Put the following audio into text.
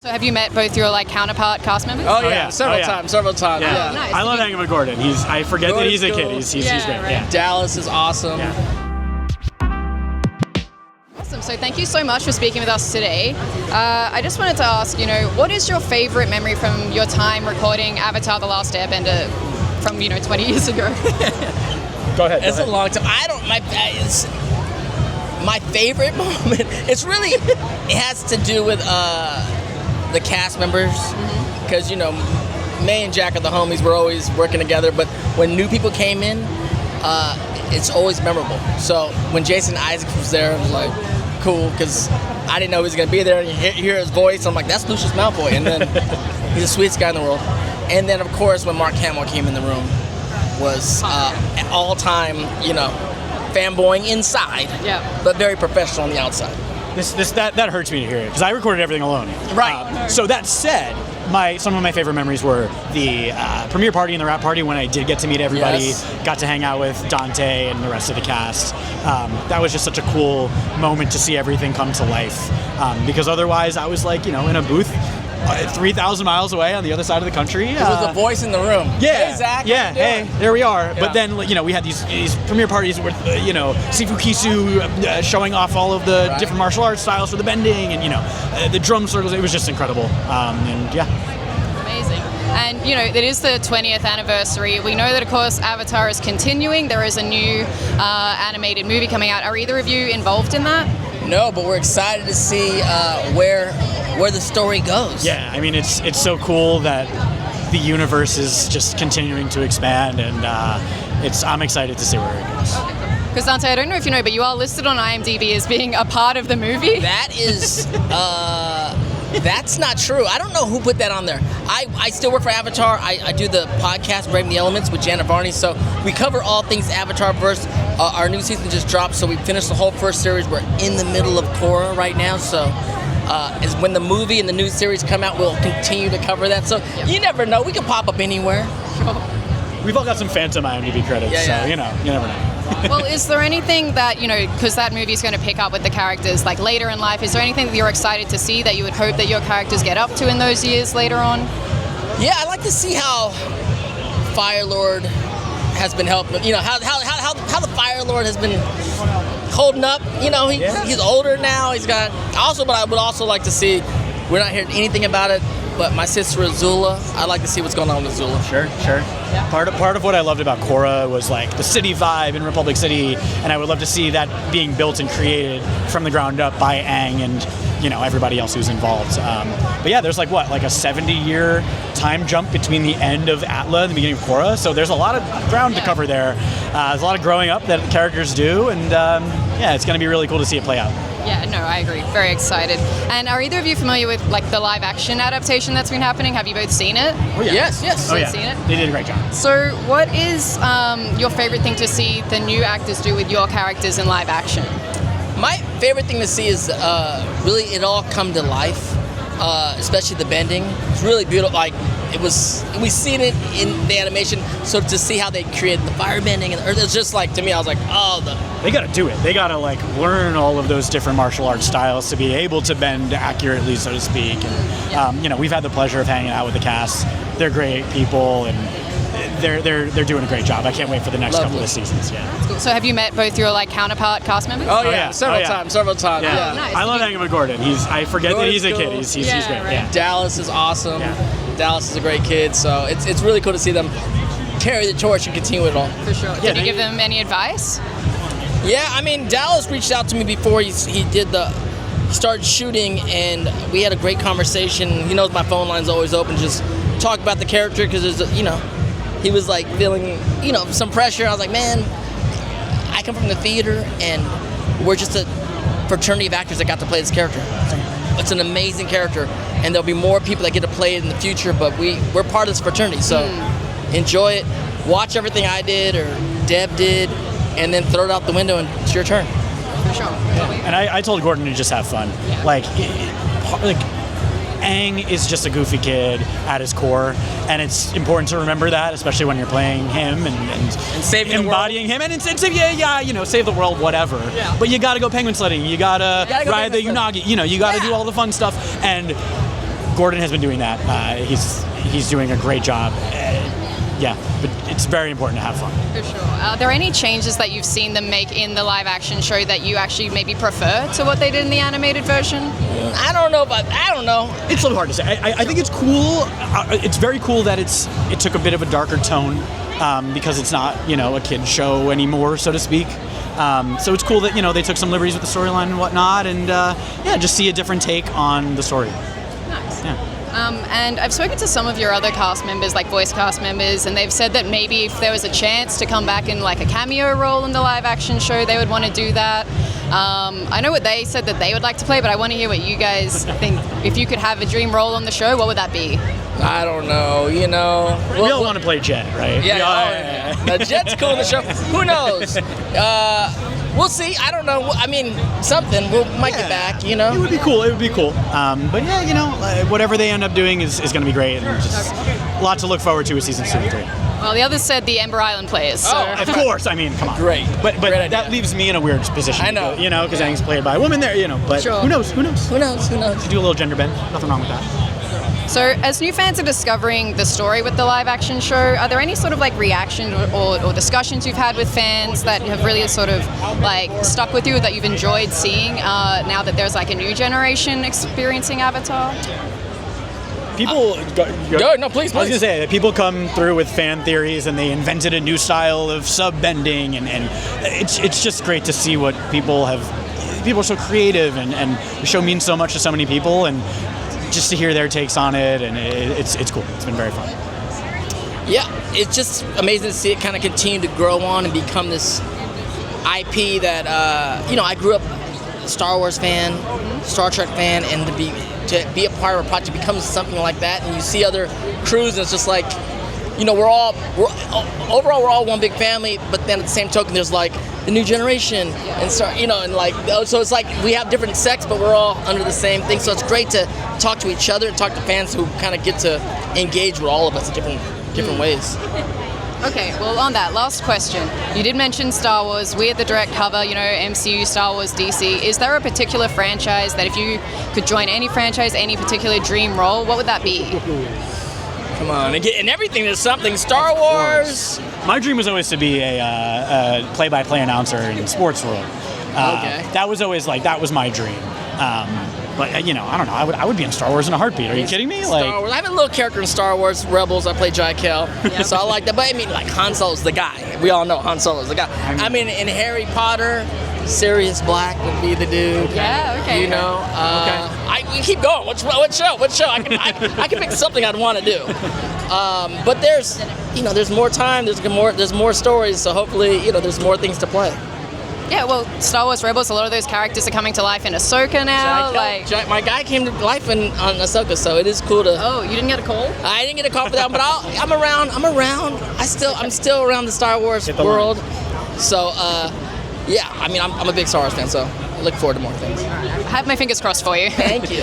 So have you met both your counterpart cast members? Oh yeah, several times. Yeah. Yeah. Nice. I love hanging with Gordon. I forget that he's a kid. He's great. Right. Yeah. Dallas is awesome. Yeah. Awesome. So thank you so much for speaking with us today. I just wanted to ask, what is your favorite memory from your time recording Avatar: The Last Airbender from 20 years ago? Go ahead. It's a long time. My favorite moment. It's really it has to do with the cast members because May and Jack are the homies. We're always working together. But when new people came in, it's always memorable. So when Jason Isaacs was there, it was like cool because I didn't know he was gonna be there. And you hear his voice, I'm like, that's Lucius Malfoy, and then he's the sweetest guy in the world. And then of course when Mark Hamill came in the room was an all-time, fanboying inside, but very professional on the outside. That hurts me to hear it because I recorded everything alone. Right. So that said, some of my favorite memories were the premiere party and the wrap party when I did get to meet everybody, got to hang out with Dante and the rest of the cast. That was just such a cool moment to see everything come to life. Because otherwise I was in a booth 3,000 miles away on the other side of the country. It was a voice in the room. Yeah, hey, Zach, yeah. Hey, there we are. Yeah. But then, we had these premiere parties with, Sifu Kisu showing off all of the different martial arts styles for the bending, and the drum circles. It was just incredible. Amazing. And it is the 20th anniversary. We know that, of course, Avatar is continuing. There is a new animated movie coming out. Are either of you involved in that? No, but we're excited to see where the story goes. Yeah, I mean, it's so cool that the universe is just continuing to expand, and I'm excited to see where it goes. Because Dante, I don't know if you know, but you are listed on IMDb as being a part of the movie. That is, that's not true. I don't know who put that on there. I still work for Avatar. I do the podcast Braving the Elements with Janet Varney, so we cover all things Avatar-verse. Our new season just dropped, so we finished the whole first series. We're in the middle of Korra right now, so is when the movie and the new series come out, we'll continue to cover that. So you never know. We can pop up anywhere. We've all got some phantom IMDb credits, so you never know. Well, is there anything that, because that movie is going to pick up with the characters later in life, is there anything that you're excited to see that you would hope that your characters get up to in those years later on? Yeah, I'd like to see how Fire Lord has been helping, how the Fire Lord has been holding up. He's older now. But I would also like to see, we're not hearing anything about it, but my sister Azula, I'd like to see what's going on with Azula. Sure. Yeah. Part of what I loved about Korra was the city vibe in Republic City, and I would love to see that being built and created from the ground up by Aang and everybody else who's involved. But yeah, there's a 70-year time jump between the end of Atla and the beginning of Korra, so there's a lot of ground to cover there. There's a lot of growing up that characters do, and it's going to be really cool to see it play out. Yeah, no, I agree. Very excited. And are either of you familiar with the live action adaptation that's been happening? Have you both seen it? Oh yeah. Yes. Oh yeah. Seen it? They did a great job. So what is your favorite thing to see the new actors do with your characters in live action? My favorite thing to see is really it all come to life, especially the bending. It's really beautiful. We've seen it in the animation, so to see how they created the fire bending and it's just to me, I was like, they got to do it. They got to learn all of those different martial arts styles to be able to bend accurately, so to speak. And we've had the pleasure of hanging out with the cast. They're great people, and they're doing a great job. I can't wait for the next couple of seasons. Yeah. That's cool. So have you met both your counterpart cast members? Oh yeah, several times. Yeah. Nice. I love hanging with Gordon. I forget that he's a kid. He's great. Right. Yeah. Dallas is awesome. Yeah. Dallas is a great kid, so it's really cool to see them carry the torch and continue it on. For sure. Did you give them any advice? Yeah, I mean, Dallas reached out to me before he started shooting, and we had a great conversation. He knows my phone line's always open. Just talk about the character because there's he was feeling some pressure. I was like, man, I come from the theater, and we're just a fraternity of actors that got to play this character. It's an amazing character, and there'll be more people that get to play it in the future, but we're part of this fraternity, so enjoy it. Watch everything I did or Deb did, and then throw it out the window, and it's your turn. For sure. Yeah. And I told Gordon to just have fun. Yeah. Aang is just a goofy kid at his core, and it's important to remember that, especially when you're playing him and saving embodying him, and save the world, whatever. Yeah. But you gotta go penguin sledding, you gotta ride the unagi, you gotta do all the fun stuff. And Gordon has been doing that. He's doing a great job. Yeah, but it's very important to have fun. For sure. Are there any changes that you've seen them make in the live action show that you actually maybe prefer to what they did in the animated version? I don't know. It's a little hard to say. I think it's cool. It's very cool that it took a bit of a darker tone because it's not, a kid show anymore, so to speak. So it's cool that, they took some liberties with the storyline and whatnot, and just see a different take on the story. Nice. Yeah. And I've spoken to some of your other cast members, like voice cast members, and they've said that maybe if there was a chance to come back in like a cameo role in the live action show, they would want to do that. I know what they said that they would like to play, but I want to hear what you guys think. If you could have a dream role on the show, what would that be? I don't know, We all want to play Jet, right? Yeah. The Jet's cool in the show. Who knows? We'll see. I don't know. I mean, something. Might get back, It would be cool. But yeah, whatever they end up doing is going to be great. And just a lot to look forward to with season 2 and 3. Well, the others said the Ember Island players. So. Oh, of course. I mean, come on. Great. But that leaves me in a weird position. I know. Because Aang's played by a woman there, But Sure. who knows? Who knows? You do a little gender bend. Nothing wrong with that. So, as new fans are discovering the story with the live action show, are there any sort of like reactions or discussions you've had with fans that have really sort of like stuck with you that you've enjoyed seeing now that there's like a new generation experiencing Avatar? People Go. No, please. I was gonna say that people come through with fan theories and they invented a new style of sub bending, and it's just great to see what people are so creative, and the show means so much to so many people, and just to hear their takes on it, and it's cool. It's been very fun. Yeah, it's just amazing to see it kind of continue to grow on and become this IP that I grew up a Star Wars fan, Star Trek fan, and to be a part of a project becomes something like that, and you see other crews, and it's just like, we're all one big family, but then at the same token, there's like the new generation, and so so it's like we have different sects, but we're all under the same thing. So it's great to talk to each other and talk to fans who kind of get to engage with all of us in different ways. Okay, well, on that, last question. You did mention Star Wars. We at the direct cover, MCU, Star Wars, DC. Is there a particular franchise that if you could join any franchise, any particular dream role, what would that be? Come on, and everything is something. Star Wars. My dream was always to be a play-by-play announcer in the sports world. Okay. That was always that was my dream. But I don't know. I would be in Star Wars in a heartbeat. Are you kidding me? Star Wars. I have a little character in Star Wars Rebels. I play Jaikel, so I like that. But I mean, Han Solo's the guy. We all know Han Solo's the guy. I mean, in Harry Potter, Sirius Black would be the dude. Yeah. Okay. We keep going. What show? I can pick something I'd want to do. But there's more time. There's more stories. So hopefully, there's more things to play. Yeah, well, Star Wars Rebels, a lot of those characters are coming to life in Ahsoka now. My guy came to life on Ahsoka, so it is cool to. Oh, you didn't get a call? I didn't get a call for that, but I'm around. I'm still around the Star Wars world. So, I mean, I'm a big Star Wars fan, so I look forward to more things. I have my fingers crossed for you. Thank you.